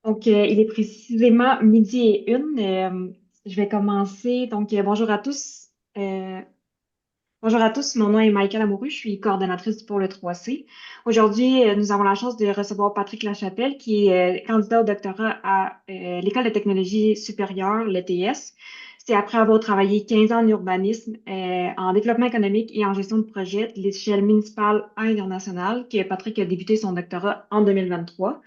Il est précisément midi et une. Je vais commencer. Bonjour à tous. Bonjour à tous. Mon nom est Michael Amoureux. Je suis coordonnatrice pour le 3C. Aujourd'hui, nous avons la chance de recevoir Patrick Lachapelle, qui est candidat au doctorat à l'École de technologie supérieure, l'ETS. C'est après avoir travaillé 15 ans en urbanisme, en développement économique et en gestion de projet de l'échelle municipale et internationale que Patrick a débuté son doctorat en 2023.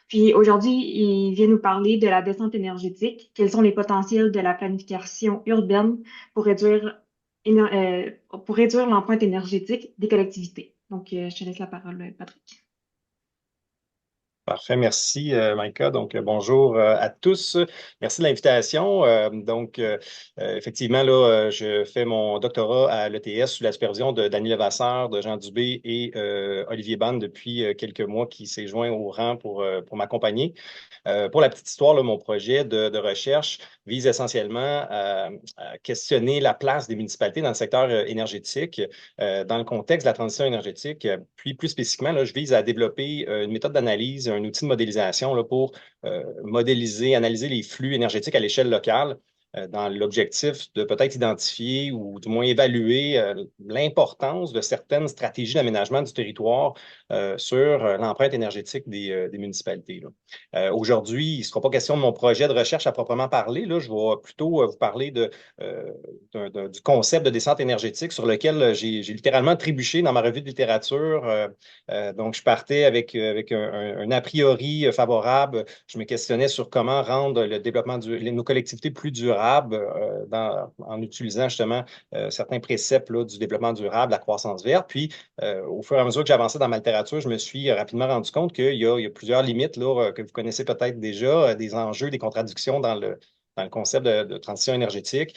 Puis aujourd'hui, il vient nous parler de la descente énergétique. Quels sont les potentiels de la planification urbaine pour réduire, pour réduire l'empreinte énergétique des collectivités? Je te laisse la parole, Patrick. Parfait, merci Maïka. Bonjour à tous. Merci de l'invitation. Effectivement, là, je fais mon doctorat à l'ETS sous la supervision de Dany Levasseur, de Jean Dubé et Olivier Banne depuis quelques mois qui s'est joint au rang pour m'accompagner. Pour la petite histoire, là, mon projet de recherche vise essentiellement à questionner la place des municipalités dans le secteur énergétique, dans le contexte de la transition énergétique. Puis plus spécifiquement, là, je vise à développer une méthode d'analyse, un outil de modélisation là, pour modéliser, analyser les flux énergétiques à l'échelle locale dans l'objectif de peut-être identifier ou du moins évaluer l'importance de certaines stratégies d'aménagement du territoire sur l'empreinte énergétique des municipalités, là. Aujourd'hui, il ne sera pas question de mon projet de recherche à proprement parler. Là. Je vais plutôt vous parler euh, du concept de descente énergétique sur lequel j'ai littéralement trébuché dans ma revue de littérature. Donc, je partais avec un a priori favorable. Je me questionnais sur comment rendre le développement de nos collectivités plus durables en utilisant justement certains préceptes là, du développement durable, la croissance verte. Puis, au fur et à mesure que j'avançais dans ma littérature, je me suis rapidement rendu compte qu'il y a plusieurs limites là, que vous connaissez peut-être déjà, des enjeux, des contradictions dans le concept de transition énergétique.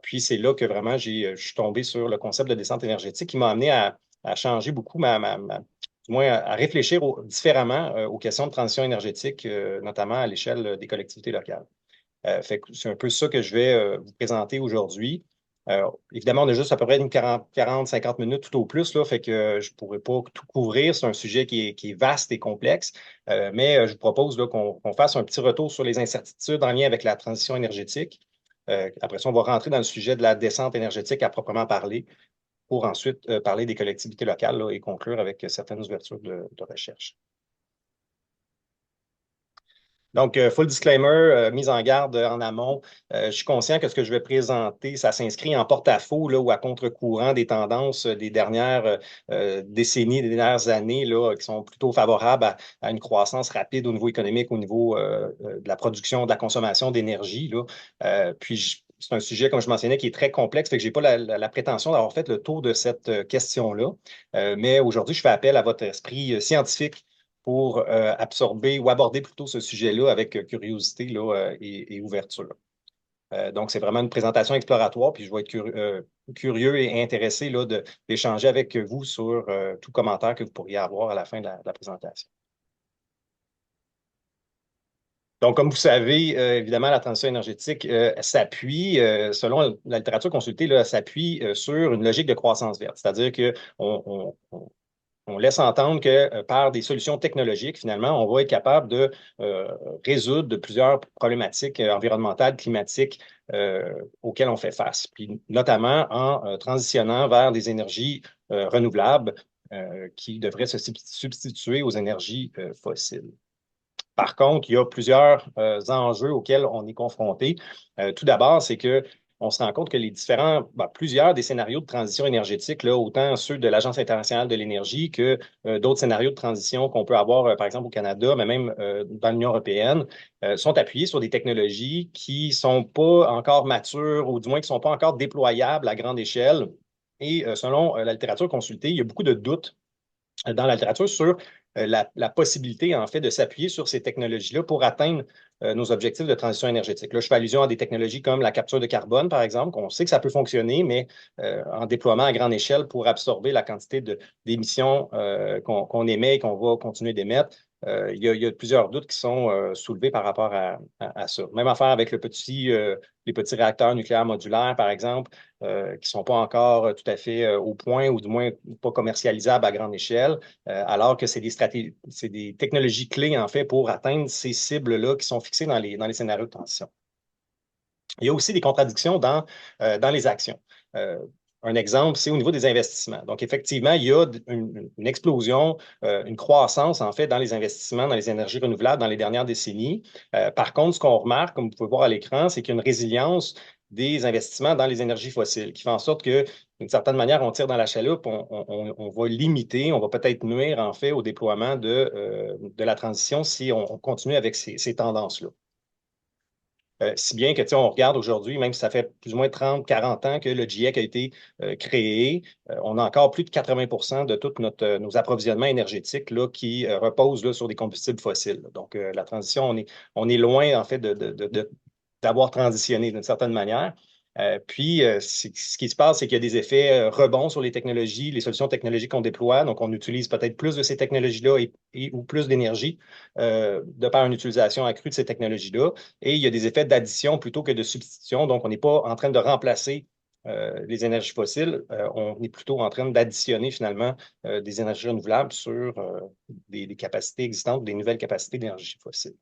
Puis c'est là que vraiment je suis tombé sur le concept de descente énergétique qui m'a amené à changer beaucoup du moins à réfléchir différemment aux questions de transition énergétique, notamment à l'échelle des collectivités locales. Fait que c'est un peu ça que je vais vous présenter aujourd'hui. Évidemment, on a juste à peu près une 40-50 minutes tout au plus, là, fait que je ne pourrais pas tout couvrir. C'est un sujet qui est vaste et complexe, mais je vous propose là, qu'on fasse un petit retour sur les incertitudes en lien avec la transition énergétique. Après ça, on va rentrer dans le sujet de la descente énergétique à proprement parler, pour ensuite parler des collectivités locales là, et conclure avec certaines ouvertures de recherche. Donc, full disclaimer, mise en garde en amont. Je suis conscient que ce que je vais présenter, ça s'inscrit en porte-à-faux là, ou à contre-courant des tendances des dernières décennies, des dernières années, là, qui sont plutôt favorables à une croissance rapide au niveau économique, au niveau de la production, de la consommation d'énergie, là. C'est un sujet, comme je mentionnais, qui est très complexe, fait que je n'ai pas la prétention d'avoir fait le tour de cette question-là. Mais aujourd'hui, je fais appel à votre esprit scientifique pour absorber ou aborder plutôt ce sujet-là avec curiosité là, et ouverture. Donc, c'est vraiment une présentation exploratoire, puis je vais être curieux et intéressé là, d'échanger avec vous sur tout commentaire que vous pourriez avoir à la fin de la présentation. Donc, comme vous savez, évidemment, la transition énergétique s'appuie, selon la littérature consultée, là, s'appuie sur une logique de croissance verte. C'est-à-dire qu'on laisse entendre que par des solutions technologiques, finalement, on va être capable de résoudre de plusieurs problématiques environnementales, climatiques auxquelles on fait face, puis notamment en transitionnant vers des énergies renouvelables qui devraient se substituer aux énergies fossiles. Par contre, il y a plusieurs enjeux auxquels on est confronté. Tout d'abord, c'est que on se rend compte que plusieurs des scénarios de transition énergétique, là, autant ceux de l'Agence internationale de l'énergie que d'autres scénarios de transition qu'on peut avoir, par exemple, au Canada, mais même dans l'Union européenne, sont appuyés sur des technologies qui sont pas encore matures ou du moins qui sont pas encore déployables à grande échelle. Et selon la littérature consultée, il y a beaucoup de doutes dans la littérature sur la possibilité, en fait, de s'appuyer sur ces technologies-là pour atteindre nos objectifs de transition énergétique. Là, je fais allusion à des technologies comme la capture de carbone, par exemple, qu'on sait que ça peut fonctionner, mais en déploiement à grande échelle pour absorber la quantité d'émissions qu'on émet et qu'on va continuer d'émettre, il y a plusieurs doutes qui sont soulevés par rapport à ça. Même affaire avec les petits réacteurs nucléaires modulaires, par exemple, qui ne sont pas encore tout à fait au point ou du moins pas commercialisables à grande échelle, alors que c'est des technologies clés, en fait, pour atteindre ces cibles-là qui sont fixées dans les scénarios de transition. Il y a aussi des contradictions dans les actions. Euh, un exemple, c'est au niveau des investissements. Donc, effectivement, il y a une explosion, une croissance, en fait, dans les investissements dans les énergies renouvelables dans les dernières décennies. Par contre, ce qu'on remarque, comme vous pouvez voir à l'écran, c'est qu'il y a une résilience des investissements dans les énergies fossiles, qui fait en sorte que, d'une certaine manière, on tire dans la chaloupe, on va limiter, on va peut-être nuire, en fait, au déploiement de la transition si on continue avec ces tendances-là. Si bien que, tu sais, on regarde aujourd'hui, même si ça fait plus ou moins 30, 40 ans que le GIEC a été créé, on a encore plus de 80 de tous nos approvisionnements énergétiques là, qui reposent là, sur des combustibles fossiles. Donc, la transition, on est loin, en fait, d'avoir transitionné d'une certaine manière. Ce qui se passe, c'est qu'il y a des effets rebonds sur les technologies, les solutions technologiques qu'on déploie. Donc, on utilise peut-être plus de ces technologies-là ou plus d'énergie de par une utilisation accrue de ces technologies-là. Et il y a des effets d'addition plutôt que de substitution. Donc, on n'est pas en train de remplacer les énergies fossiles. On est plutôt en train d'additionner finalement des énergies renouvelables sur des capacités existantes, des nouvelles capacités d'énergie fossile.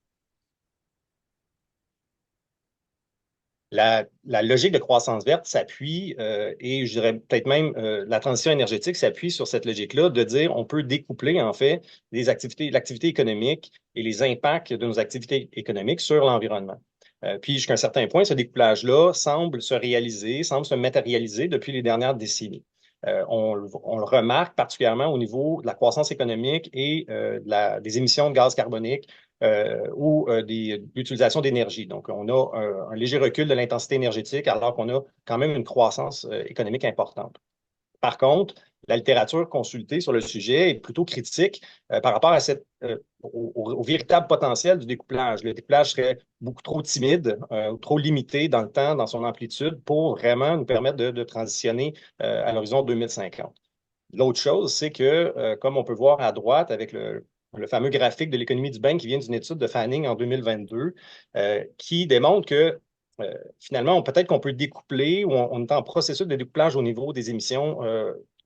La logique de croissance verte s'appuie, et je dirais peut-être même la transition énergétique s'appuie sur cette logique-là de dire on peut découpler en fait l'activité économique et les impacts de nos activités économiques sur l'environnement. Puis jusqu'à un certain point, ce découplage-là semble se réaliser, semble se matérialiser depuis les dernières décennies. On le remarque particulièrement au niveau de la croissance économique et des émissions de gaz carbonique ou d'utilisation d'énergie. Donc, on a un léger recul de l'intensité énergétique alors qu'on a quand même une croissance économique importante. Par contre, la littérature consultée sur le sujet est plutôt critique par rapport à au véritable potentiel du découplage. Le découplage serait beaucoup trop timide, trop limité dans le temps, dans son amplitude, pour vraiment nous permettre de transitionner à l'horizon 2050. L'autre chose, c'est que, comme on peut voir à droite avec le fameux graphique de l'économie du bain qui vient d'une étude de Fanning en 2022, qui démontre que finalement, peut-être qu'on peut découpler ou on est en processus de découplage au niveau des émissions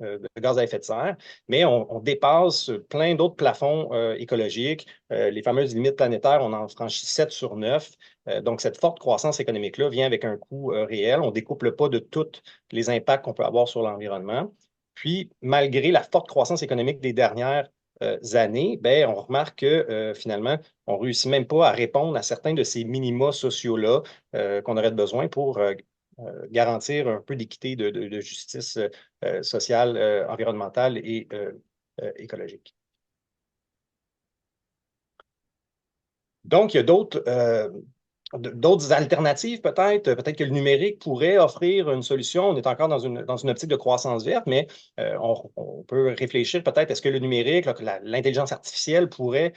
de gaz à effet de serre, mais on dépasse plein d'autres plafonds écologiques. Les fameuses limites planétaires, on en franchit 7 sur 9. Donc, cette forte croissance économique-là vient avec un coût réel. On ne découple pas de tous les impacts qu'on peut avoir sur l'environnement. Puis, malgré la forte croissance économique des dernières années, ben, on remarque que finalement, on ne réussit même pas à répondre à certains de ces minima sociaux-là qu'on aurait besoin pour garantir un peu d'équité, de justice sociale, environnementale et écologique. Donc, il y a d'autres alternatives peut-être. Peut-être que le numérique pourrait offrir une solution. On est encore dans une optique de croissance verte, mais on peut réfléchir peut-être est-ce que le numérique, l'intelligence artificielle pourrait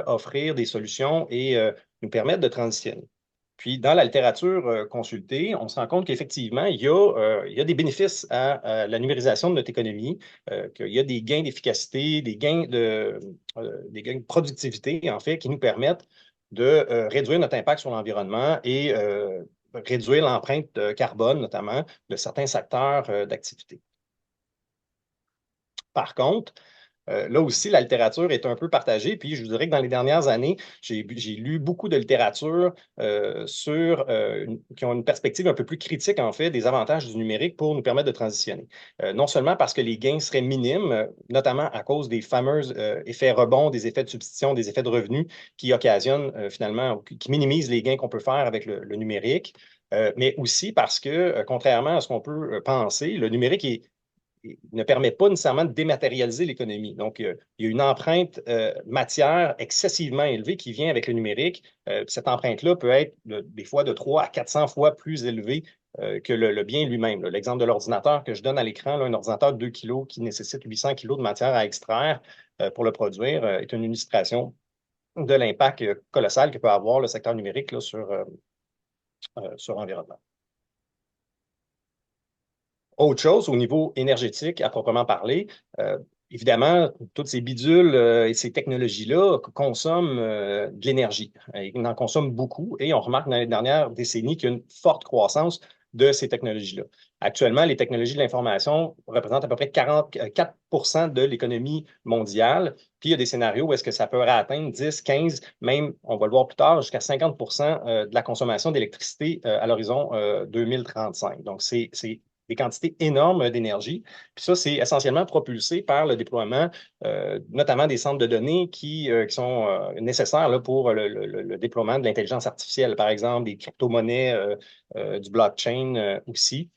offrir des solutions et nous permettre de transitionner. Puis, dans la littérature consultée, on se rend compte qu'effectivement, il y a des bénéfices à la numérisation de notre économie, qu'il y a des gains d'efficacité, des gains de productivité, en fait, qui nous permettent de réduire notre impact sur l'environnement et réduire l'empreinte carbone, notamment, de certains secteurs d'activité. Par contre, là aussi, la littérature est un peu partagée. Puis, je vous dirais que dans les dernières années, j'ai lu beaucoup de littérature qui ont une perspective un peu plus critique, en fait, des avantages du numérique pour nous permettre de transitionner. Non seulement parce que les gains seraient minimes, notamment à cause des fameux effets rebonds, des effets de substitution, des effets de revenus qui occasionnent finalement, qui minimisent les gains qu'on peut faire avec le numérique. Mais aussi parce que, contrairement à ce qu'on peut penser, le numérique ne permet pas nécessairement de dématérialiser l'économie. Donc, il y a une empreinte matière excessivement élevée qui vient avec le numérique. Cette empreinte-là peut être des fois de 3 à 400 fois plus élevée que le bien lui-même. L'exemple de l'ordinateur que je donne à l'écran, un ordinateur de 2 kg qui nécessite 800 kg de matière à extraire pour le produire, est une illustration de l'impact colossal que peut avoir le secteur numérique là, sur l'environnement. Autre chose, au niveau énergétique, à proprement parler, évidemment, toutes ces bidules et ces technologies-là consomment de l'énergie. Ils en consomment beaucoup et on remarque dans les dernières décennies qu'il y a une forte croissance de ces technologies-là. Actuellement, les technologies de l'information représentent à peu près 44 de l'économie mondiale. Puis il y a des scénarios où est-ce que ça peut atteindre 10, 15, même, on va le voir plus tard, jusqu'à 50 de la consommation d'électricité à l'horizon 2035. Donc, c'est des quantités énormes d'énergie. Puis ça, c'est essentiellement propulsé par le déploiement, notamment des centres de données qui sont nécessaires là, pour le déploiement de l'intelligence artificielle, par exemple, des crypto-monnaies, du blockchain aussi,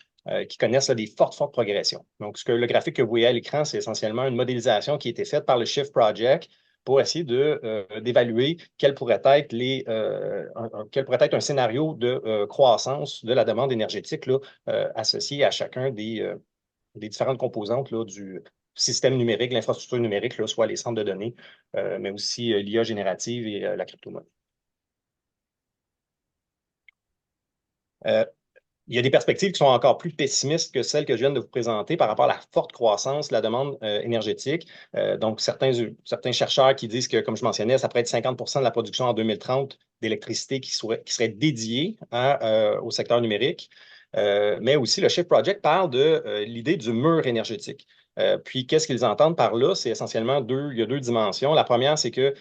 qui connaissent là, des fortes progressions. Donc, le graphique que vous voyez à l'écran, c'est essentiellement une modélisation qui a été faite par le Shift Project pour essayer d'évaluer quel pourrait être quel pourrait être un scénario de croissance de la demande énergétique là, associé à chacun des différentes composantes là, du système numérique, l'infrastructure numérique, là, soit les centres de données, mais aussi l'IA générative et la crypto-monnaie. Il y a des perspectives qui sont encore plus pessimistes que celles que je viens de vous présenter par rapport à la forte croissance de la demande énergétique. Donc, certains chercheurs qui disent que, comme je mentionnais, ça pourrait être 50 de la production en 2030 d'électricité qui serait dédiée au secteur numérique. Mais aussi, le Shift Project parle de l'idée du mur énergétique. Puis, qu'est-ce qu'ils entendent par là? C'est essentiellement il y a deux dimensions. La première, c'est que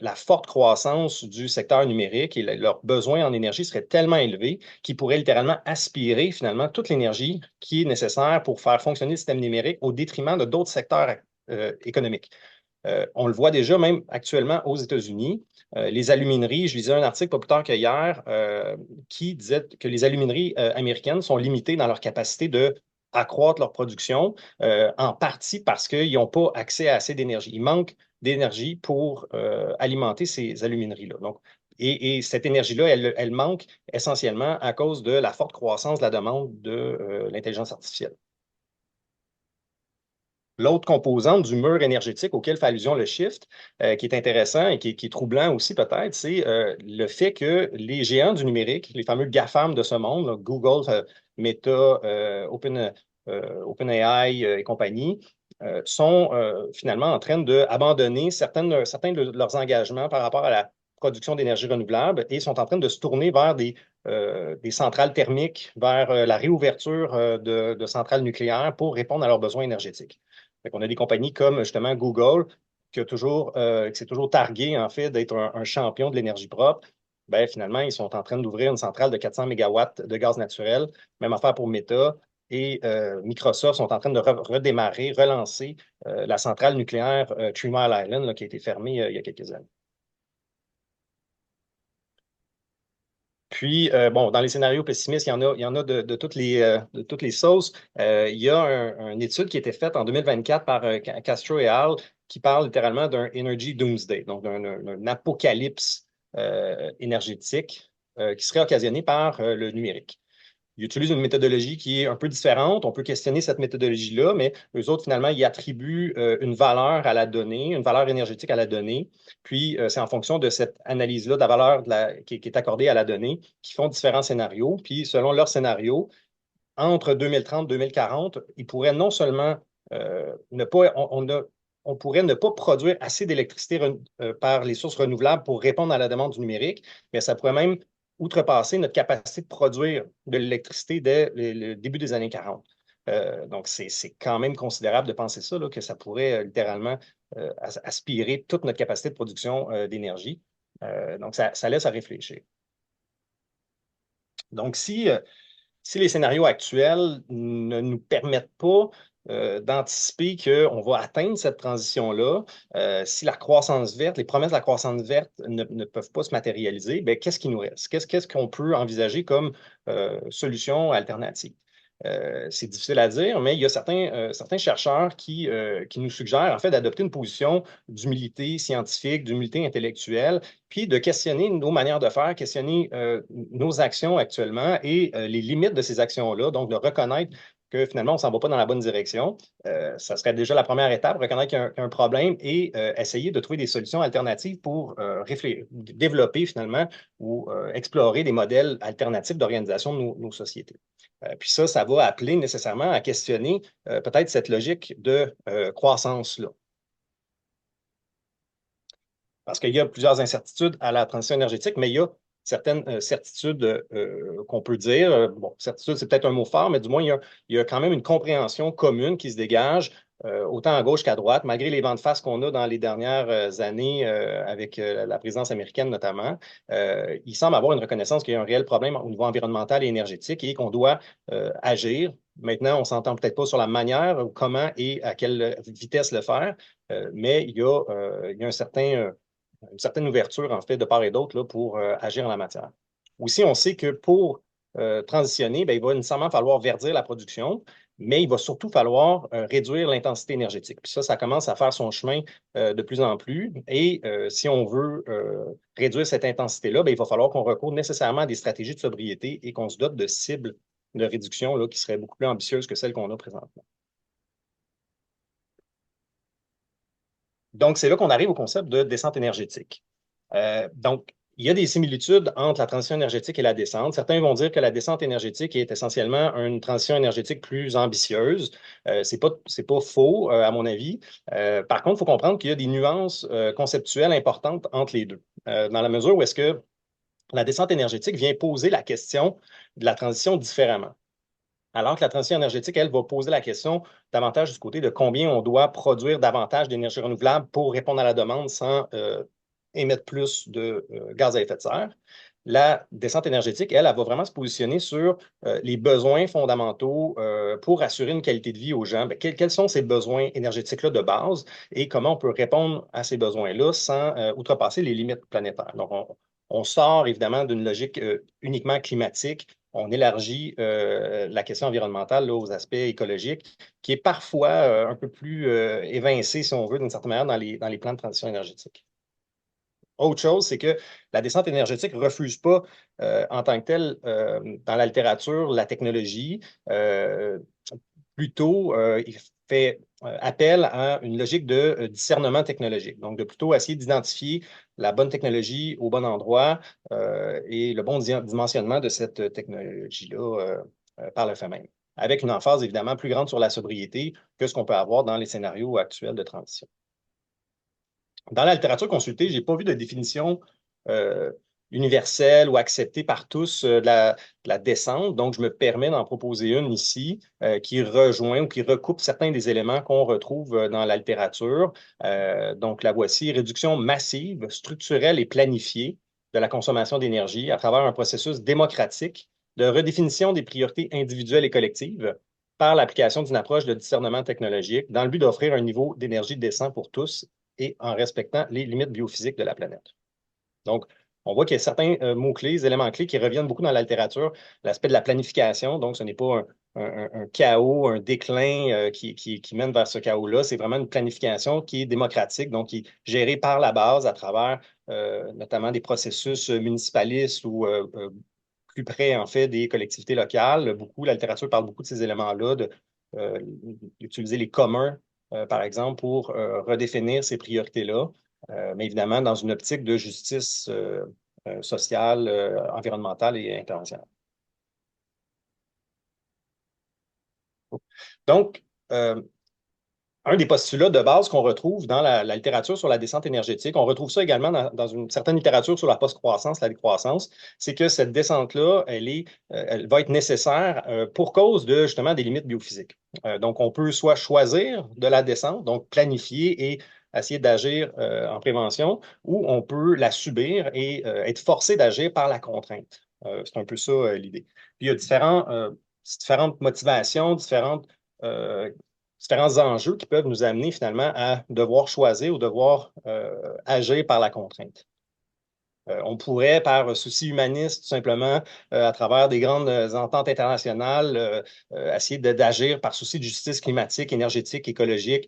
la forte croissance du secteur numérique et leurs besoins en énergie seraient tellement élevés qu'ils pourraient littéralement aspirer finalement toute l'énergie qui est nécessaire pour faire fonctionner le système numérique au détriment de d'autres secteurs économiques. On le voit déjà même actuellement aux États-Unis. Les alumineries, je lisais un article pas plus tard qu'hier qui disait que les alumineries américaines sont limitées dans leur capacité de accroître leur production, en partie parce qu'ils n'ont pas accès à assez d'énergie. Il manque d'énergie pour alimenter ces alumineries-là. Donc, et cette énergie-là, elle manque essentiellement à cause de la forte croissance de la demande de l'intelligence artificielle. L'autre composante du mur énergétique auquel fait allusion le Shift, qui est intéressant et qui est troublant aussi peut-être, c'est le fait que les géants du numérique, les fameux GAFAM de ce monde, là, Google, Meta, OpenAI et compagnie, sont finalement en train d'abandonner certains de leurs engagements par rapport à la production d'énergie renouvelable et sont en train de se tourner vers des centrales thermiques, vers la réouverture de centrales nucléaires pour répondre à leurs besoins énergétiques. On a des compagnies comme justement Google, qui s'est toujours targué en fait d'être un champion de l'énergie propre. Ben, finalement, ils sont en train d'ouvrir une centrale de 400 mégawatts de gaz naturel. Même affaire pour Meta. Et Microsoft sont en train de redémarrer, relancer la centrale nucléaire Three Mile Island là, qui a été fermée il y a quelques années. Puis, bon, dans les scénarios pessimistes, il y en a de toutes les sauces. Il y a une étude qui a été faite en 2024 par Castro et al. Qui parle littéralement d'un Energy Doomsday, donc d'un apocalypse énergétique qui serait occasionné par le numérique. Ils utilisent une méthodologie qui est un peu différente. On peut questionner cette méthodologie-là, mais eux autres, finalement, ils attribuent une valeur à la donnée, une valeur énergétique à la donnée. Puis, c'est en fonction de cette analyse-là de la valeur qui est accordée à la donnée qu'ils font différents scénarios. Puis, selon leur scénario, entre 2030 et 2040, ils pourraient non seulement ne pas, on pourrait ne pas produire assez d'électricité par les sources renouvelables pour répondre à la demande du numérique, mais ça pourrait même outrepasser notre capacité de produire de l'électricité dès le début des années 40. Donc, c'est quand même considérable de penser ça, là, que ça pourrait littéralement aspirer toute notre capacité de production d'énergie. Donc, ça laisse à réfléchir. Donc, si les scénarios actuels ne nous permettent pas d'anticiper qu'on va atteindre cette transition-là, si la croissance verte, les promesses de la croissance verte ne peuvent pas se matérialiser, bien, qu'est-ce qui nous reste? Qu'est-ce qu'on peut envisager comme solution alternative? C'est difficile à dire, mais il y a certains chercheurs qui nous suggèrent en fait d'adopter une position d'humilité scientifique, d'humilité intellectuelle, puis de questionner nos manières de faire, questionner nos actions actuellement et les limites de ces actions-là, donc de reconnaître que finalement, on ne s'en va pas dans la bonne direction. Ça serait déjà la première étape, reconnaître qu'il y a un problème et essayer de trouver des solutions alternatives pour développer finalement ou explorer des modèles alternatifs d'organisation de nos sociétés. Puis ça va appeler nécessairement à questionner peut-être cette logique de croissance-là. Parce qu'il y a plusieurs incertitudes à la transition énergétique, mais il y a certaines certitudes qu'on peut dire. Bon, certitude, c'est peut-être un mot fort, mais du moins, il y a quand même une compréhension commune qui se dégage, autant à gauche qu'à droite, malgré les vents de face qu'on a dans les dernières années avec la présidence américaine notamment. Il semble avoir une reconnaissance qu'il y a un réel problème au niveau environnemental et énergétique et qu'on doit agir. Maintenant, on ne s'entend peut-être pas sur la manière, comment et à quelle vitesse le faire, mais il y a une certaine ouverture, en fait, de part et d'autre là, pour agir en la matière. Aussi, on sait que pour transitionner, bien, il va nécessairement falloir verdir la production, mais il va surtout falloir réduire l'intensité énergétique. Puis ça commence à faire son chemin de plus en plus. Et si on veut réduire cette intensité-là, bien, il va falloir qu'on recourt nécessairement à des stratégies de sobriété et qu'on se dote de cibles de réduction là, qui seraient beaucoup plus ambitieuses que celles qu'on a présentement. Donc, c'est là qu'on arrive au concept de descente énergétique. Donc, il y a des similitudes entre la transition énergétique et la descente. Certains vont dire que la descente énergétique est essentiellement une transition énergétique plus ambitieuse. C'est pas faux, à mon avis. Par contre, il faut comprendre qu'il y a des nuances conceptuelles importantes entre les deux. Dans la mesure où est-ce que la descente énergétique vient poser la question de la transition différemment. Alors que la transition énergétique, elle, va poser la question davantage du côté de combien on doit produire davantage d'énergie renouvelable pour répondre à la demande sans émettre plus de gaz à effet de serre. La descente énergétique, elle va vraiment se positionner sur les besoins fondamentaux pour assurer une qualité de vie aux gens. Bien, quels sont ces besoins énergétiques-là de base et comment on peut répondre à ces besoins-là sans outrepasser les limites planétaires. Donc, on sort évidemment d'une logique uniquement climatique. On élargit la question environnementale là, aux aspects écologiques, qui est parfois un peu plus évincé, si on veut, d'une certaine manière, dans les plans de transition énergétique. Autre chose, c'est que la descente énergétique ne refuse pas en tant que telle, dans la littérature, la technologie. Plutôt, il fait appel à une logique de discernement technologique. Donc, de plutôt essayer d'identifier la bonne technologie au bon endroit et le bon dimensionnement de cette technologie-là par le fait même. Avec une emphase évidemment plus grande sur la sobriété que ce qu'on peut avoir dans les scénarios actuels de transition. Dans la littérature consultée, je n'ai pas vu de définition euh, universelle ou acceptée par tous de la descente. Donc, je me permets d'en proposer une ici qui rejoint ou qui recoupe certains des éléments qu'on retrouve dans la littérature. Donc, la voici, réduction massive, structurelle et planifiée de la consommation d'énergie à travers un processus démocratique de redéfinition des priorités individuelles et collectives par l'application d'une approche de discernement technologique dans le but d'offrir un niveau d'énergie décent pour tous et en respectant les limites biophysiques de la planète. Donc, on voit qu'il y a certains mots-clés, éléments clés qui reviennent beaucoup dans la littérature. L'aspect de la planification, donc ce n'est pas un chaos, un déclin qui mène vers ce chaos-là. C'est vraiment une planification qui est démocratique, donc qui est gérée par la base à travers notamment des processus municipalistes ou plus près, en fait, des collectivités locales. Beaucoup, la littérature parle beaucoup de ces éléments-là, d'utiliser les communs, par exemple, pour redéfinir ces priorités-là, mais évidemment dans une optique de justice sociale, environnementale et internationale. Donc, un des postulats de base qu'on retrouve dans la littérature sur la descente énergétique, on retrouve ça également dans une certaine littérature sur la post-croissance, la décroissance, c'est que cette descente-là, elle va être nécessaire pour cause de justement des limites biophysiques. Donc, on peut soit choisir de la descente, donc planifier et essayer d'agir en prévention, ou on peut la subir et être forcé d'agir par la contrainte. C'est un peu ça l'idée. Puis il y a différentes motivations, différents enjeux qui peuvent nous amener finalement à devoir choisir ou devoir agir par la contrainte. On pourrait, par souci humaniste, tout simplement, à travers des grandes ententes internationales, essayer d'agir par souci de justice climatique, énergétique, écologique,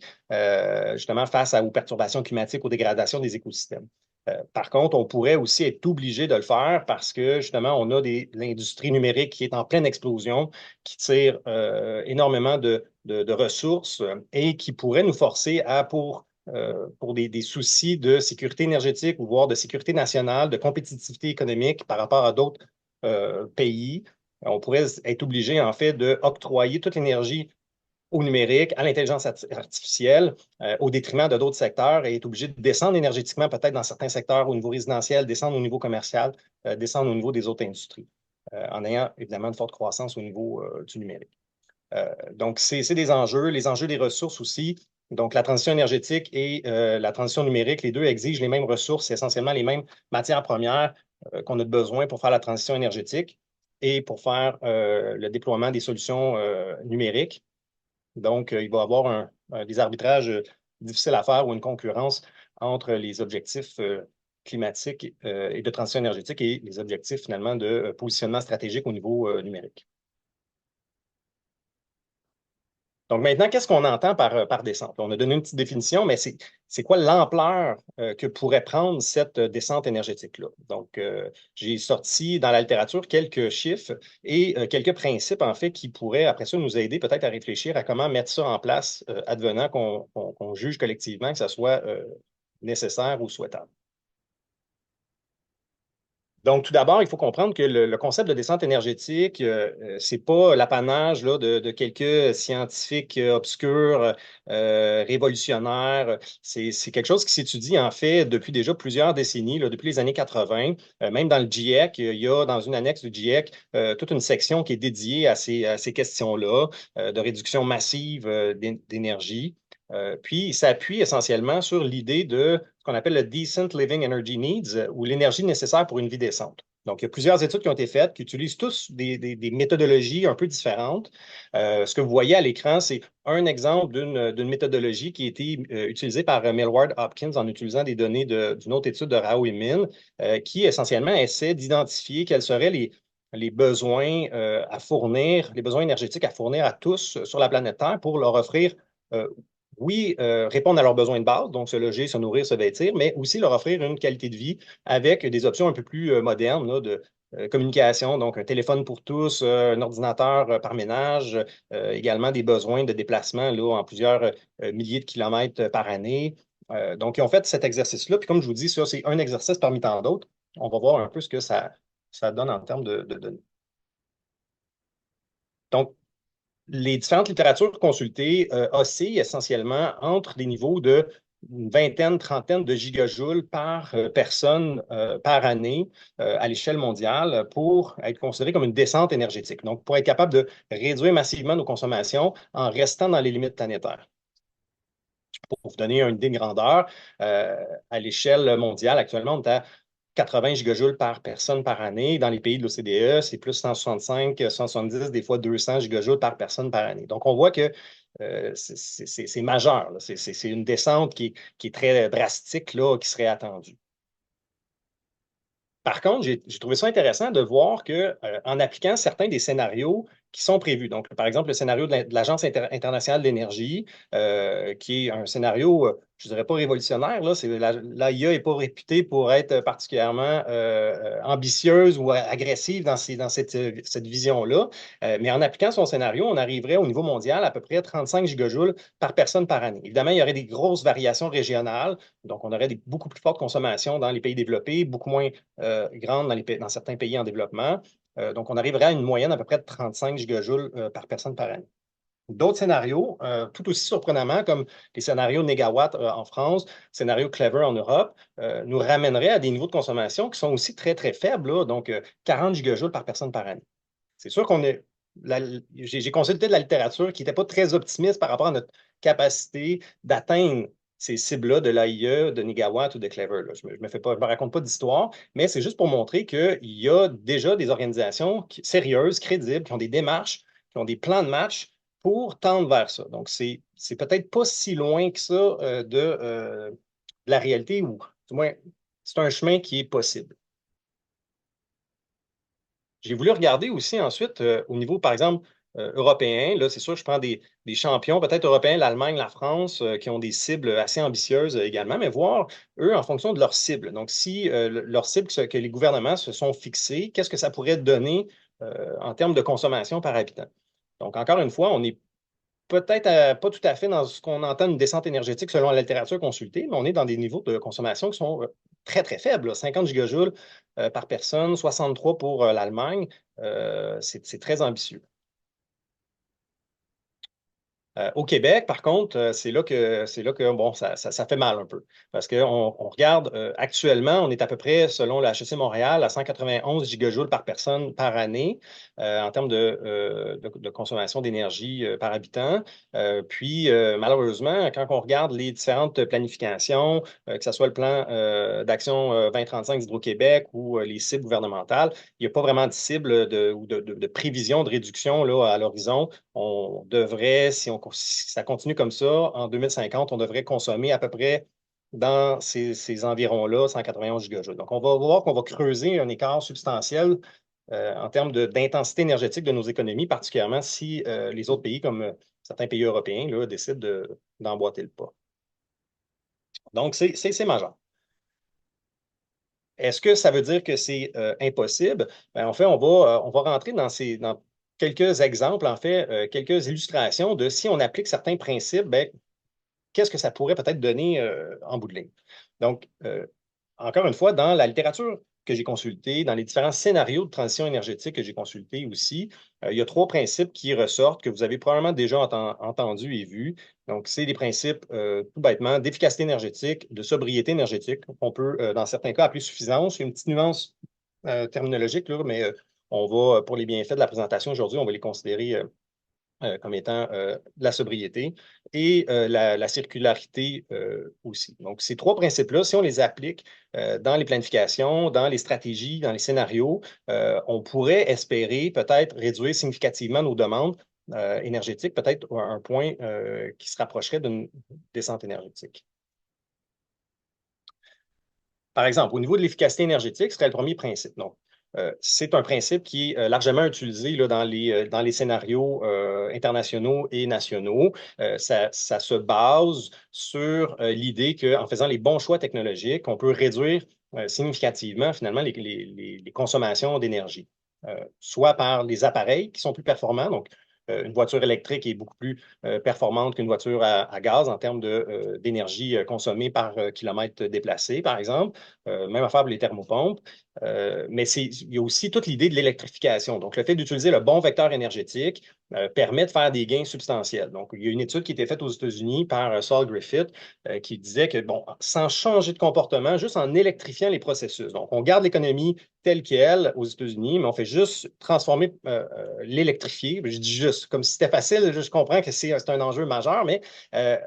justement face aux perturbations climatiques, aux dégradations des écosystèmes. Par contre, on pourrait aussi être obligé de le faire parce que justement, on a l'industrie numérique qui est en pleine explosion, qui tire énormément de ressources et qui pourrait nous forcer à, pour des soucis de sécurité énergétique ou voire de sécurité nationale, de compétitivité économique par rapport à d'autres pays, on pourrait être obligé en fait d'octroyer toute l'énergie au numérique, à l'intelligence artificielle, au détriment de d'autres secteurs et est obligé de descendre énergétiquement peut-être dans certains secteurs au niveau résidentiel, descendre au niveau commercial, descendre au niveau des autres industries, en ayant évidemment une forte croissance au niveau du numérique. Donc, c'est des enjeux, les enjeux des ressources aussi. Donc, la transition énergétique et la transition numérique, les deux exigent les mêmes ressources, essentiellement les mêmes matières premières qu'on a besoin pour faire la transition énergétique et pour faire le déploiement des solutions numériques. Donc, il va y avoir des arbitrages difficiles à faire ou une concurrence entre les objectifs climatiques et de transition énergétique et les objectifs finalement de positionnement stratégique au niveau numérique. Donc maintenant, qu'est-ce qu'on entend par descente? On a donné une petite définition, mais c'est quoi l'ampleur que pourrait prendre cette descente énergétique-là? Donc, j'ai sorti dans la littérature quelques chiffres et quelques principes, en fait, qui pourraient, après ça, nous aider peut-être à réfléchir à comment mettre ça en place, advenant qu'on juge collectivement que ça soit nécessaire ou souhaitable. Donc, tout d'abord, il faut comprendre que le concept de descente énergétique, c'est pas l'apanage là, de quelques scientifiques obscurs, révolutionnaires. C'est quelque chose qui s'étudie en fait depuis déjà plusieurs décennies, là, depuis les années 80. Même dans le GIEC, il y a dans une annexe du GIEC toute une section qui est dédiée à ces questions-là de réduction massive d'énergie. Puis, il s'appuie essentiellement sur l'idée de ce qu'on appelle le Decent Living Energy Needs, ou l'énergie nécessaire pour une vie décente. Donc, il y a plusieurs études qui ont été faites qui utilisent tous des méthodologies un peu différentes. Ce que vous voyez à l'écran, c'est un exemple d'une méthodologie qui a été utilisée par Millward Hopkins en utilisant des données d'une autre étude de Rao et Min, qui essentiellement essaie d'identifier quels seraient les besoins à fournir, les besoins énergétiques à fournir à tous sur la planète Terre pour leur offrir oui, répondre à leurs besoins de base, donc se loger, se nourrir, se vêtir, mais aussi leur offrir une qualité de vie avec des options un peu plus modernes là, de communication, donc un téléphone pour tous, un ordinateur par ménage, également des besoins de déplacement là, en plusieurs milliers de kilomètres par année. Donc, ils ont fait cet exercice-là, puis comme je vous dis, ça, c'est un exercice parmi tant d'autres. On va voir un peu ce que ça donne en termes de données. Donc, les différentes littératures consultées oscillent essentiellement entre des niveaux de une vingtaine, trentaine de gigajoules par personne par année à l'échelle mondiale pour être considéré comme une descente énergétique. Donc, pour être capable de réduire massivement nos consommations en restant dans les limites planétaires. Pour vous donner une idée de grandeur, à l'échelle mondiale, actuellement, on est à 80 gigajoules par personne par année. Dans les pays de l'OCDE, c'est plus 165, 170, des fois 200 gigajoules par personne par année. Donc, on voit que c'est majeur. C'est une descente qui est très drastique, là, qui serait attendue. Par contre, j'ai trouvé ça intéressant de voir que, en appliquant certains des scénarios qui sont prévus, donc par exemple le scénario de l'Agence internationale de l'énergie, qui est un scénario, je ne dirais pas révolutionnaire, là, l'AIA n'est pas réputée pour être particulièrement ambitieuse ou agressive dans cette vision-là, mais en appliquant son scénario, on arriverait au niveau mondial à peu près 35 gigajoules par personne par année. Évidemment, il y aurait des grosses variations régionales, donc on aurait beaucoup plus fortes consommations dans les pays développés, beaucoup moins grande dans certains pays en développement. Donc, on arriverait à une moyenne à peu près de 35 gigajoules par personne par année. D'autres scénarios, tout aussi surprenamment, comme les scénarios Négawatt en France, scénario Clever en Europe, nous ramèneraient à des niveaux de consommation qui sont aussi très, très faibles, là, donc 40 gigajoules par personne par année. C'est sûr qu'on est. J'ai consulté de la littérature qui n'était pas très optimiste par rapport à notre capacité d'atteindre ces cibles-là de l'AIE, de Negawatt ou de Clever. Là. Je ne me raconte pas d'histoire, mais c'est juste pour montrer qu'il y a déjà des organisations sérieuses, crédibles, qui ont des démarches, qui ont des plans de match pour tendre vers ça. Donc, c'est peut-être pas si loin que ça de la réalité, ou du moins, c'est un chemin qui est possible. J'ai voulu regarder aussi ensuite au niveau, par exemple, européens, là, c'est sûr, je prends des champions, peut-être européens, l'Allemagne, la France, qui ont des cibles assez ambitieuses également, mais voir, eux, en fonction de leurs cibles. Donc, si leurs cibles que les gouvernements se sont fixées, qu'est-ce que ça pourrait donner en termes de consommation par habitant? Donc, encore une fois, on n'est peut-être pas tout à fait dans ce qu'on entend une descente énergétique selon la littérature consultée, mais on est dans des niveaux de consommation qui sont très, très faibles, là. 50 gigajoules par personne, 63 pour l'Allemagne. C'est très ambitieux. Au Québec, par contre, c'est là que bon, ça fait mal un peu. Parce qu'on regarde actuellement, on est à peu près, selon la HEC Montréal, à 191 gigajoules par personne par année en termes de consommation d'énergie par habitant. Puis, malheureusement, quand on regarde les différentes planifications, que ce soit le plan d'action 2035 d'Hydro-Québec ou les cibles gouvernementales, il n'y a pas vraiment de cible ou de prévision de réduction là, à l'horizon. On devrait, si ça continue comme ça, en 2050, on devrait consommer à peu près dans ces environs-là, 191 gigajoules. Donc, on va voir qu'on va creuser un écart substantiel en termes d'intensité énergétique de nos économies, particulièrement si les autres pays, comme certains pays européens, là, décident d'emboîter le pas. Donc, c'est majeur. Est-ce que ça veut dire que c'est impossible? Ben, en fait, on va rentrer dans quelques exemples, en fait, quelques illustrations de si on applique certains principes, ben, qu'est-ce que ça pourrait peut-être donner en bout de ligne. Donc, encore une fois, dans la littérature que j'ai consultée, dans les différents scénarios de transition énergétique que j'ai consultés aussi, il y a trois principes qui ressortent que vous avez probablement déjà entendus et vus. Donc, c'est des principes tout bêtement d'efficacité énergétique, de sobriété énergétique, qu'on peut, dans certains cas, appeler suffisance. Il y a une petite nuance terminologique, là, mais on va, pour les bienfaits de la présentation aujourd'hui, on va les considérer comme étant la sobriété et la circularité aussi. Donc, ces trois principes-là, si on les applique dans les planifications, dans les stratégies, dans les scénarios, on pourrait espérer peut-être réduire significativement nos demandes énergétiques, peut-être à un point qui se rapprocherait d'une descente énergétique. Par exemple, au niveau de l'efficacité énergétique, ce serait le premier principe. Donc, c'est un principe qui est largement utilisé là, dans les scénarios internationaux et nationaux. Ça se base sur l'idée qu'en faisant les bons choix technologiques, on peut réduire significativement finalement les consommations d'énergie, soit par les appareils qui sont plus performants, donc une voiture électrique est beaucoup plus performante qu'une voiture à gaz en termes d'énergie consommée par kilomètre déplacé, par exemple. Même affaire pour les thermopompes. Mais il y a aussi toute l'idée de l'électrification. Donc, le fait d'utiliser le bon vecteur énergétique permet de faire des gains substantiels. Donc, il y a une étude qui a été faite aux États-Unis par Saul Griffith qui disait que, bon, sans changer de comportement, juste en électrifiant les processus. Donc, on garde l'économie telle qu'elle aux États-Unis, mais on fait juste transformer, l'électrifier. Je dis juste, comme si c'était facile, je comprends que c'est un enjeu majeur, mais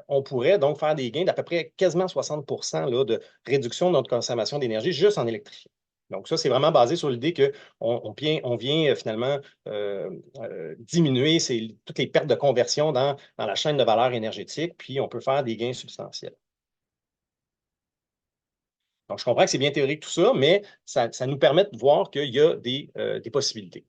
on pourrait donc faire des gains d'à peu près quasiment 60 là, de réduction de notre consommation d'énergie juste en électrifiant. Donc, ça, c'est vraiment basé sur l'idée qu'on vient finalement diminuer toutes les pertes de conversion dans la chaîne de valeur énergétique, puis on peut faire des gains substantiels. Donc, je comprends que c'est bien théorique tout ça, mais ça nous permet de voir qu'il y a des possibilités.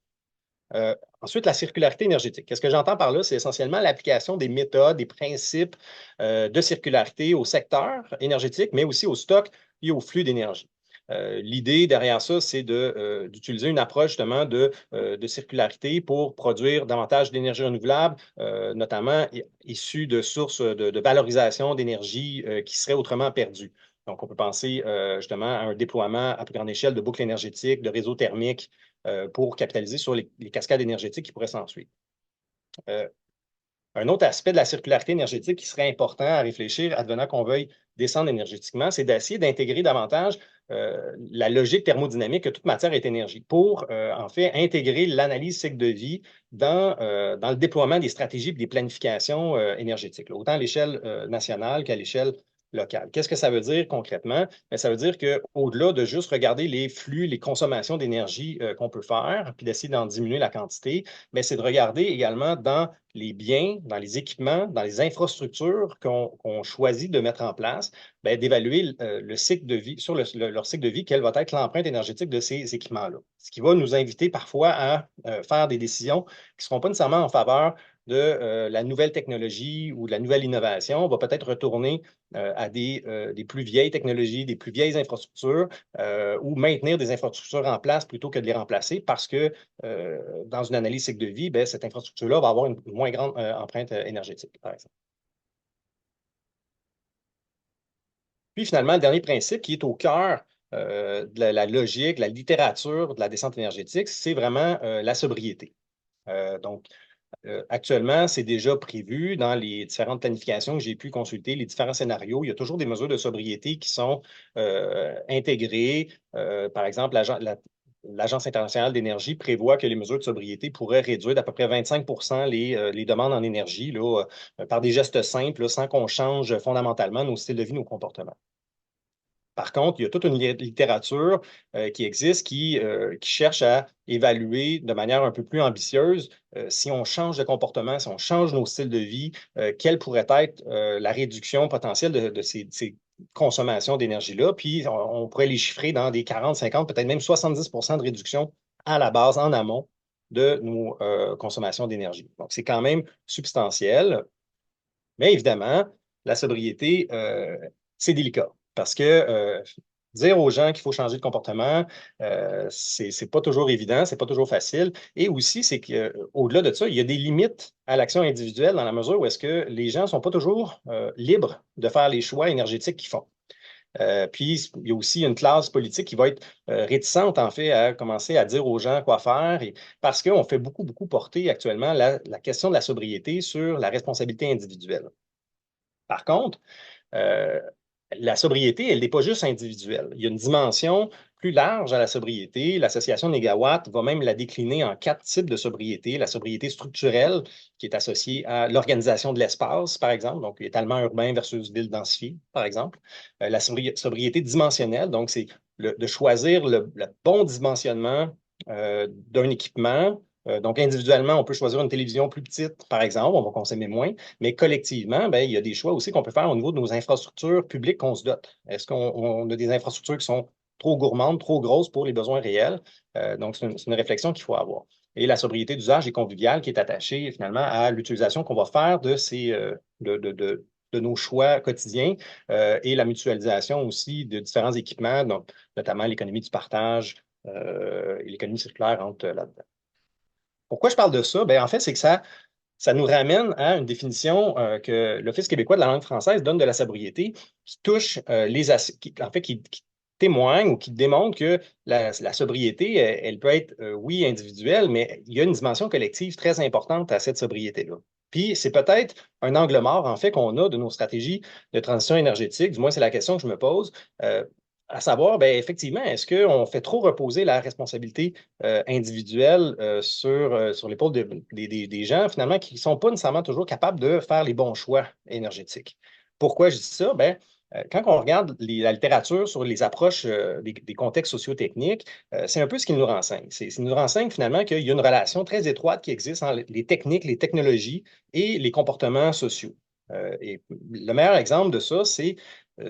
Ensuite, la circularité énergétique. Qu'est-ce que j'entends par là? C'est essentiellement l'application des méthodes, des principes de circularité au secteur énergétique, mais aussi au stock et au flux d'énergie. L'idée derrière ça, c'est d'utiliser une approche justement de circularité pour produire davantage d'énergie renouvelable, notamment issue de sources de valorisation d'énergie qui seraient autrement perdues. Donc, on peut penser justement à un déploiement à plus grande échelle de boucles énergétiques, de réseaux thermiques pour capitaliser sur les cascades énergétiques qui pourraient s'ensuivre. Un autre aspect de la circularité énergétique qui serait important à réfléchir, advenant qu'on veuille descendre énergétiquement, c'est d'essayer d'intégrer davantage la logique thermodynamique que toute matière est énergie pour, en fait, intégrer l'analyse cycle de vie dans le déploiement des stratégies et des planifications énergétiques, là, autant à l'échelle nationale qu'à l'échelle locale. Qu'est-ce que ça veut dire concrètement? Bien, ça veut dire qu'au-delà de juste regarder les flux, les consommations d'énergie qu'on peut faire, puis d'essayer d'en diminuer la quantité, mais c'est de regarder également dans les biens, dans les équipements, dans les infrastructures qu'on choisit de mettre en place, bien, d'évaluer le cycle de vie, sur leur cycle de vie, quelle va être l'empreinte énergétique de ces équipements-là. Ce qui va nous inviter parfois à faire des décisions qui ne seront pas nécessairement en faveur de la nouvelle technologie ou de la nouvelle innovation. On va peut-être retourner à des plus vieilles technologies, des plus vieilles infrastructures ou maintenir des infrastructures en place plutôt que de les remplacer parce que dans une analyse cycle de vie, bien, cette infrastructure-là va avoir une moins grande empreinte énergétique, par exemple. Puis finalement, le dernier principe qui est au cœur de la logique, de la littérature de la descente énergétique, c'est vraiment la sobriété. Donc, actuellement, c'est déjà prévu dans les différentes planifications que j'ai pu consulter, les différents scénarios. Il y a toujours des mesures de sobriété qui sont intégrées. Par exemple, l'Agence internationale d'énergie prévoit que les mesures de sobriété pourraient réduire d'à peu près 25 les demandes en énergie là, par des gestes simples, là, sans qu'on change fondamentalement nos styles de vie, nos comportements. Par contre, il y a toute une littérature qui existe qui cherche à évaluer de manière un peu plus ambitieuse si on change de comportement, si on change nos styles de vie, quelle pourrait être la réduction potentielle de ces consommations d'énergie-là. Puis, on pourrait les chiffrer dans des 40, 50, peut-être même 70 de réduction à la base, en amont de nos consommations d'énergie. Donc, c'est quand même substantiel. Mais évidemment, la sobriété, c'est délicat parce que dire aux gens qu'il faut changer de comportement, c'est pas toujours évident, c'est pas toujours facile. Et aussi, c'est qu'au-delà de ça, il y a des limites à l'action individuelle dans la mesure où est-ce que les gens ne sont pas toujours libres de faire les choix énergétiques qu'ils font. Puis, il y a aussi une classe politique qui va être réticente, en fait, à commencer à dire aux gens quoi faire, parce qu'on fait beaucoup, beaucoup porter actuellement la question de la sobriété sur la responsabilité individuelle. Par contre, euh, la sobriété, elle n'est pas juste individuelle. Il y a une dimension plus large à la sobriété. L'Association Négawatt va même la décliner en 4 types de sobriété. La sobriété structurelle, qui est associée à l'organisation de l'espace, par exemple, donc l'étalement urbain versus ville densifiée, par exemple. La sobriété dimensionnelle, donc c'est de choisir le bon dimensionnement d'un équipement. Donc, individuellement, on peut choisir une télévision plus petite, par exemple, on va consommer moins, mais collectivement, bien, il y a des choix aussi qu'on peut faire au niveau de nos infrastructures publiques qu'on se dote. Est-ce qu'on a des infrastructures qui sont trop gourmandes, trop grosses pour les besoins réels? Donc, c'est une réflexion qu'il faut avoir. Et la sobriété d'usage et conviviale qui est attachée finalement à l'utilisation qu'on va faire de nos choix quotidiens et la mutualisation aussi de différents équipements, donc, notamment l'économie du partage et l'économie circulaire entre là-dedans. Pourquoi je parle de ça? Bien, en fait, c'est que ça nous ramène à une définition que l'Office québécois de la langue française donne de la sobriété qui touche en fait, qui témoigne ou qui démontre que la sobriété, elle peut être, oui, individuelle, mais il y a une dimension collective très importante à cette sobriété-là. Puis, c'est peut-être un angle mort, en fait, qu'on a de nos stratégies de transition énergétique. Du moins, c'est la question que je me pose. À savoir, ben, effectivement, est-ce qu'on fait trop reposer la responsabilité individuelle sur l'épaule des gens, finalement, qui ne sont pas nécessairement toujours capables de faire les bons choix énergétiques? Pourquoi je dis ça? Ben, quand on regarde la littérature sur les approches des contextes socio-techniques, c'est un peu ce qui nous renseigne. Ça nous renseigne finalement qu'il y a une relation très étroite qui existe entre les techniques, les technologies et les comportements sociaux. Et le meilleur exemple de ça, c'est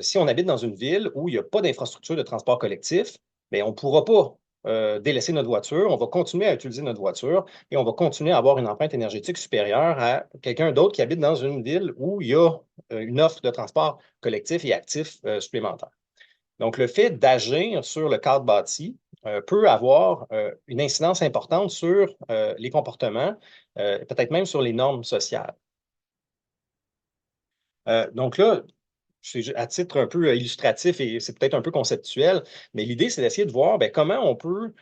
si on habite dans une ville où il n'y a pas d'infrastructure de transport collectif, bien, on ne pourra pas délaisser notre voiture, on va continuer à utiliser notre voiture et on va continuer à avoir une empreinte énergétique supérieure à quelqu'un d'autre qui habite dans une ville où il y a une offre de transport collectif et actif supplémentaire. Donc, le fait d'agir sur le cadre bâti peut avoir une incidence importante sur les comportements, peut-être même sur les normes sociales. Donc là, à titre un peu illustratif et c'est peut-être un peu conceptuel, mais l'idée, c'est d'essayer de voir bien, comment on peut,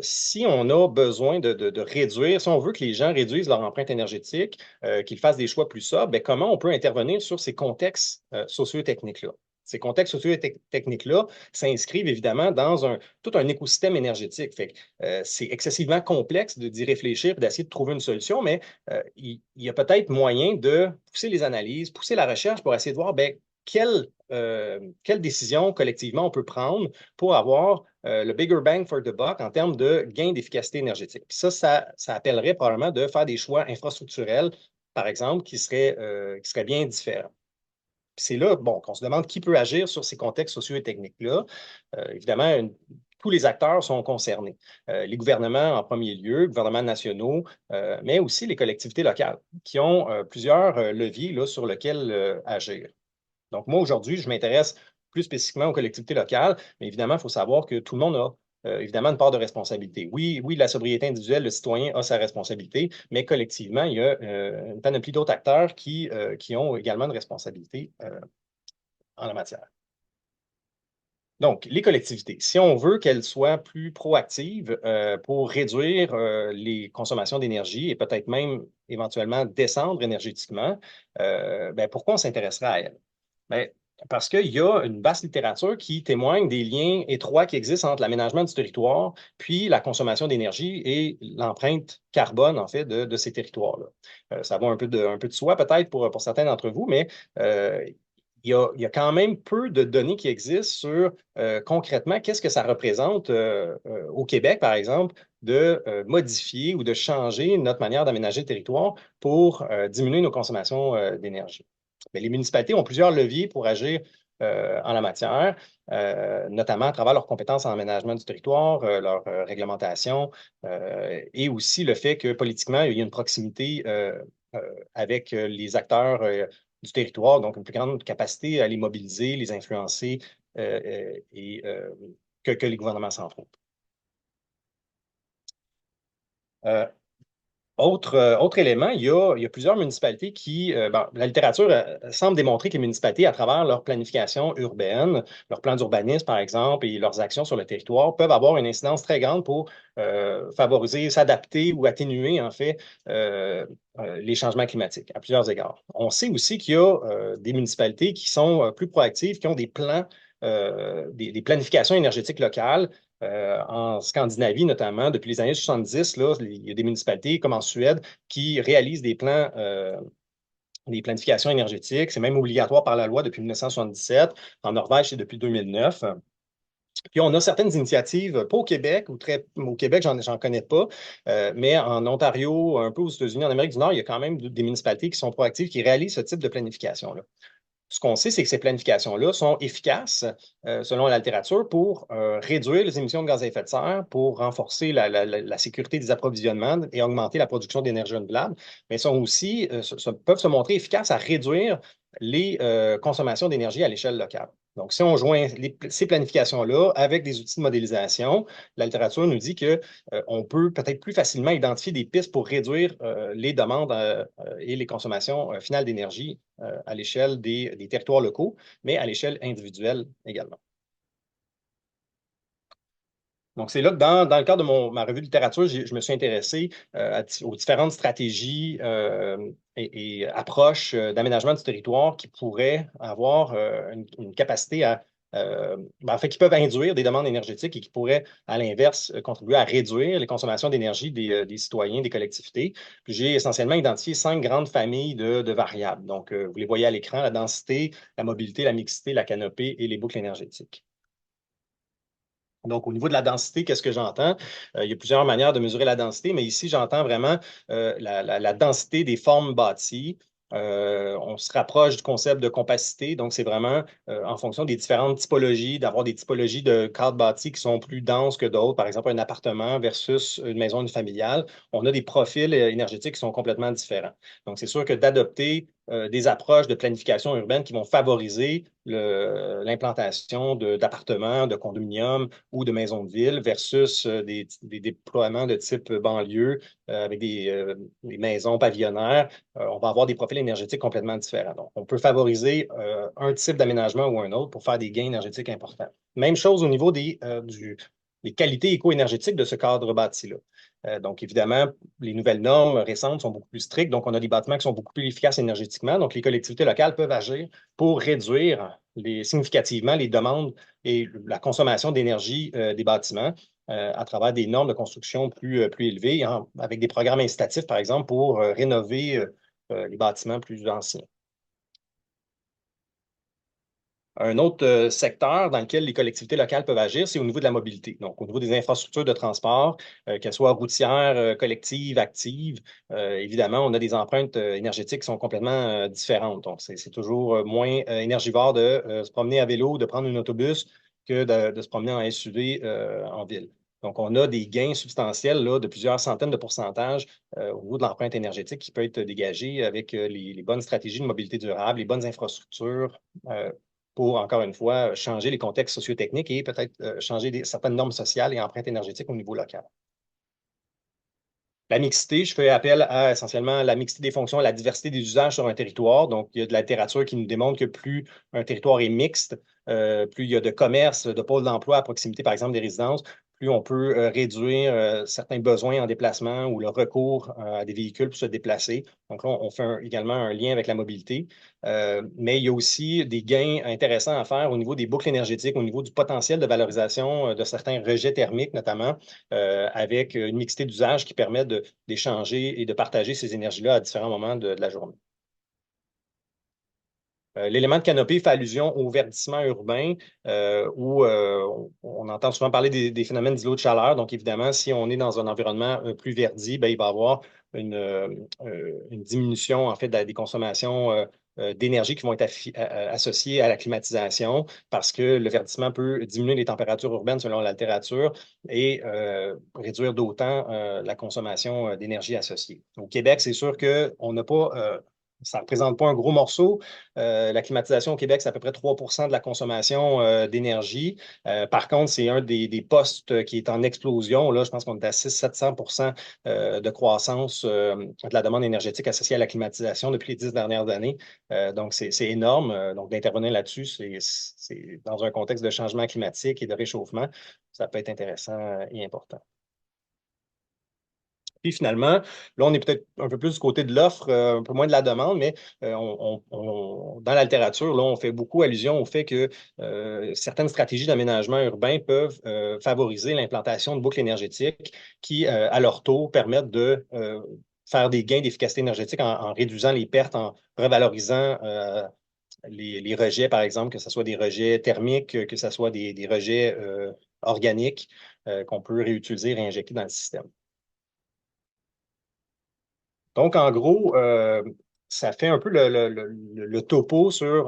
si on a besoin de réduire, si on veut que les gens réduisent leur empreinte énergétique, qu'ils fassent des choix plus sobres, bien, comment on peut intervenir sur ces contextes socio-techniques-là. Ces contextes socio-techniques-là s'inscrivent évidemment dans tout un écosystème énergétique. Fait que, c'est excessivement complexe d'y réfléchir et d'essayer de trouver une solution, mais il y a peut-être moyen de pousser les analyses, pousser la recherche pour essayer de voir bien, quelle décision collectivement on peut prendre pour avoir le bigger bang for the buck en termes de gain d'efficacité énergétique. Puis ça appellerait probablement de faire des choix infrastructurels, par exemple, qui seraient bien différents. C'est là, bon, qu'on se demande qui peut agir sur ces contextes sociaux et techniques-là. Évidemment, tous les acteurs sont concernés. Les gouvernements en premier lieu, gouvernements nationaux, mais aussi les collectivités locales qui ont plusieurs leviers là, sur lesquels agir. Donc, moi, aujourd'hui, je m'intéresse plus spécifiquement aux collectivités locales, mais évidemment, il faut savoir que tout le monde a évidemment une part de responsabilité. Oui, oui, la sobriété individuelle, le citoyen a sa responsabilité, mais collectivement, il y a une panoplie d'autres acteurs qui ont également une responsabilité en la matière. Donc, les collectivités, si on veut qu'elles soient plus proactives pour réduire les consommations d'énergie et peut-être même éventuellement descendre énergétiquement, ben, pourquoi on s'intéresserait à elles? Ben, parce qu'il y a une vaste littérature qui témoigne des liens étroits qui existent entre l'aménagement du territoire, puis la consommation d'énergie et l'empreinte carbone, en fait, de ces territoires-là. Ça va un peu de soi, peut-être, pour certains d'entre vous, mais il y a quand même peu de données qui existent sur concrètement qu'est-ce que ça représente au Québec, par exemple, de modifier ou de changer notre manière d'aménager le territoire pour diminuer nos consommations d'énergie. Mais les municipalités ont plusieurs leviers pour agir en la matière, notamment à travers leurs compétences en aménagement du territoire, leur réglementation, et aussi le fait que politiquement, il y a une proximité avec les acteurs du territoire, donc une plus grande capacité à les mobiliser, les influencer et que les gouvernements centraux. Euh, autre élément, il y a plusieurs municipalités bon, la littérature semble démontrer que les municipalités, à travers leur planification urbaine, leur plan d'urbanisme, par exemple, et leurs actions sur le territoire, peuvent avoir une incidence très grande pour favoriser, s'adapter ou atténuer, en fait, les changements climatiques à plusieurs égards. On sait aussi qu'il y a des municipalités qui sont plus proactives, qui ont des plans, des planifications énergétiques locales en Scandinavie, notamment, depuis les années 70, là, il y a des municipalités comme en Suède qui réalisent des plans, des planifications énergétiques. C'est même obligatoire par la loi depuis 1977. En Norvège, c'est depuis 2009. Puis on a certaines initiatives, pas au Québec, au Québec, j'en connais pas, mais en Ontario, un peu aux États-Unis, en Amérique du Nord, il y a quand même des municipalités qui sont proactives, qui réalisent ce type de planification-là. Ce qu'on sait, c'est que ces planifications-là sont efficaces, selon la littérature, pour réduire les émissions de gaz à effet de serre, pour renforcer la sécurité des approvisionnements et augmenter la production d'énergie renouvelable, mais sont aussi, peuvent se montrer efficaces à réduire les consommations d'énergie à l'échelle locale. Donc, si on joint ces planifications-là avec des outils de modélisation, la littérature nous dit que on peut peut-être plus facilement identifier des pistes pour réduire les demandes et les consommations finales d'énergie à l'échelle des territoires locaux, mais à l'échelle individuelle également. Donc, c'est là que dans le cadre de ma revue de littérature, je me suis intéressé aux différentes stratégies et approches d'aménagement du territoire qui pourraient avoir une capacité en fait, qui peuvent induire des demandes énergétiques et qui pourraient, à l'inverse, contribuer à réduire les consommations d'énergie des citoyens, des collectivités. Puis j'ai essentiellement identifié 5 grandes familles de variables. Donc, vous les voyez à l'écran, la densité, la mobilité, la mixité, la canopée et les boucles énergétiques. Donc, au niveau de la densité, qu'est-ce que j'entends? Il y a plusieurs manières de mesurer la densité, mais ici, j'entends vraiment la densité des formes bâties. On se rapproche du concept de compacité, donc c'est vraiment en fonction des différentes typologies, d'avoir des typologies de cadres bâtis qui sont plus denses que d'autres, par exemple un appartement versus une maison familiale. On a des profils énergétiques qui sont complètement différents. Donc, c'est sûr que d'adopter des approches de planification urbaine qui vont favoriser l'implantation d'appartements, de condominiums ou de maisons de ville versus des déploiements de type banlieue avec des maisons pavillonnaires, on va avoir des profils énergétiques complètement différents. Donc, on peut favoriser un type d'aménagement ou un autre pour faire des gains énergétiques importants. Même chose au niveau des qualités éco-énergétiques de ce cadre bâti-là. Donc, évidemment, les nouvelles normes récentes sont beaucoup plus strictes. Donc, on a des bâtiments qui sont beaucoup plus efficaces énergétiquement. Donc, les collectivités locales peuvent agir pour réduire significativement les demandes et la consommation d'énergie des bâtiments à travers des normes de construction plus élevées, avec des programmes incitatifs, par exemple, pour rénover les bâtiments plus anciens. Un autre secteur dans lequel les collectivités locales peuvent agir, c'est au niveau de la mobilité. Donc, au niveau des infrastructures de transport, qu'elles soient routières, collectives, actives, évidemment, on a des empreintes énergétiques qui sont complètement différentes. Donc, c'est toujours moins énergivore de se promener à vélo, de prendre un autobus que de se promener en SUV en ville. Donc, on a des gains substantiels là, de plusieurs centaines de pourcentages au niveau de l'empreinte énergétique qui peut être dégagée avec les bonnes stratégies de mobilité durable, les bonnes infrastructures pour, encore une fois, changer les contextes sociotechniques et peut-être changer certaines normes sociales et empreintes énergétiques au niveau local. La mixité, je fais appel à essentiellement la mixité des fonctions, la diversité des usages sur un territoire. Donc, il y a de la littérature qui nous démontre que plus un territoire est mixte, plus il y a de commerce, de pôles d'emploi à proximité, par exemple, des résidences, plus on peut réduire certains besoins en déplacement ou le recours à des véhicules pour se déplacer. Donc là, on fait également un lien avec la mobilité. Mais il y a aussi des gains intéressants à faire au niveau des boucles énergétiques, au niveau du potentiel de valorisation de certains rejets thermiques, notamment avec une mixité d'usages qui permet d'échanger et de partager ces énergies-là à différents moments de la journée. L'élément de canopée fait allusion au verdissement urbain où on entend souvent parler des phénomènes d'îlots de chaleur. Donc, évidemment, si on est dans un environnement plus verdi, ben, il va y avoir une diminution en fait des consommations d'énergie qui vont être associées à la climatisation parce que le verdissement peut diminuer les températures urbaines selon la littérature et réduire d'autant la consommation d'énergie associée. Au Québec, c'est sûr qu'on n'a pas ça ne représente pas un gros morceau. La climatisation au Québec, c'est à peu près 3 de la consommation d'énergie. Par contre, c'est un des postes qui est en explosion. Là, je pense qu'on est à 600-700 de croissance de la demande énergétique associée à la climatisation depuis les 10 dernières années. Donc, c'est énorme. Donc, d'intervenir là-dessus, c'est dans un contexte de changement climatique et de réchauffement, ça peut être intéressant et important. Puis finalement, là, on est peut-être un peu plus du côté de l'offre, un peu moins de la demande, mais dans la littérature, là, on fait beaucoup allusion au fait que certaines stratégies d'aménagement urbain peuvent favoriser l'implantation de boucles énergétiques qui, à leur tour, permettent de faire des gains d'efficacité énergétique en réduisant les pertes, en revalorisant les rejets, par exemple, que ce soit des rejets thermiques, que ce soit des rejets organiques qu'on peut réutiliser et réinjecter dans le système. Donc, en gros, ça fait un peu le topo sur,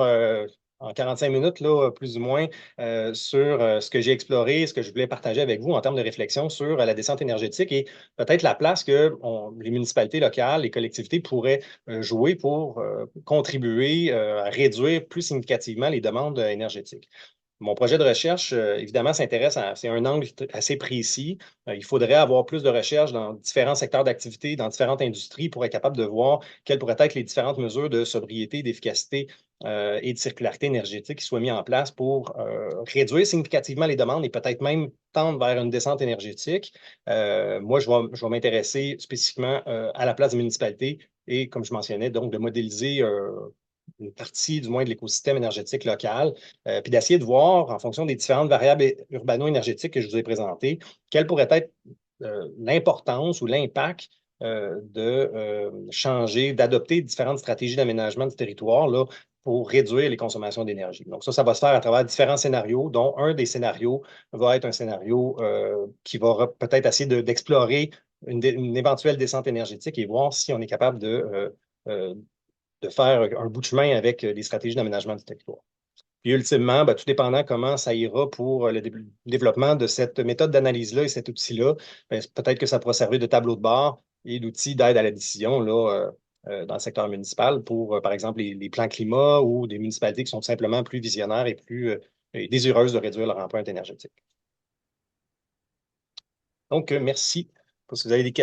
en 45 minutes, là, plus ou moins, sur ce que j'ai exploré, ce que je voulais partager avec vous en termes de réflexion sur la descente énergétique et peut-être la place que les municipalités locales, les collectivités pourraient jouer pour contribuer à réduire plus significativement les demandes énergétiques. Mon projet de recherche, évidemment, s'intéresse à, c'est un angle assez précis. Il faudrait avoir plus de recherche dans différents secteurs d'activité, dans différentes industries pour être capable de voir quelles pourraient être les différentes mesures de sobriété, d'efficacité et de circularité énergétique qui soient mises en place pour réduire significativement les demandes et peut-être même tendre vers une descente énergétique. Moi, je vais m'intéresser spécifiquement à la place des municipalités et, comme je mentionnais, donc de modéliser une partie du moins de l'écosystème énergétique local, puis d'essayer de voir, en fonction des différentes variables urbano-énergétiques que je vous ai présentées, quelle pourrait être l'importance ou l'impact de changer, d'adopter différentes stratégies d'aménagement du territoire là, pour réduire les consommations d'énergie. Donc ça va se faire à travers différents scénarios, dont un des scénarios va être un scénario qui va peut-être essayer d'explorer une éventuelle descente énergétique et voir si on est capable de faire un bout de chemin avec les stratégies d'aménagement du territoire. Puis ultimement, ben, tout dépendant comment ça ira pour le développement de cette méthode d'analyse-là et cet outil-là, ben, peut-être que ça pourra servir de tableau de bord et d'outil d'aide à la décision là, dans le secteur municipal pour, par exemple, les plans climat ou des municipalités qui sont tout simplement plus visionnaires et plus désireuses de réduire leur empreinte énergétique. Donc, merci. Parce que vous avez des questions.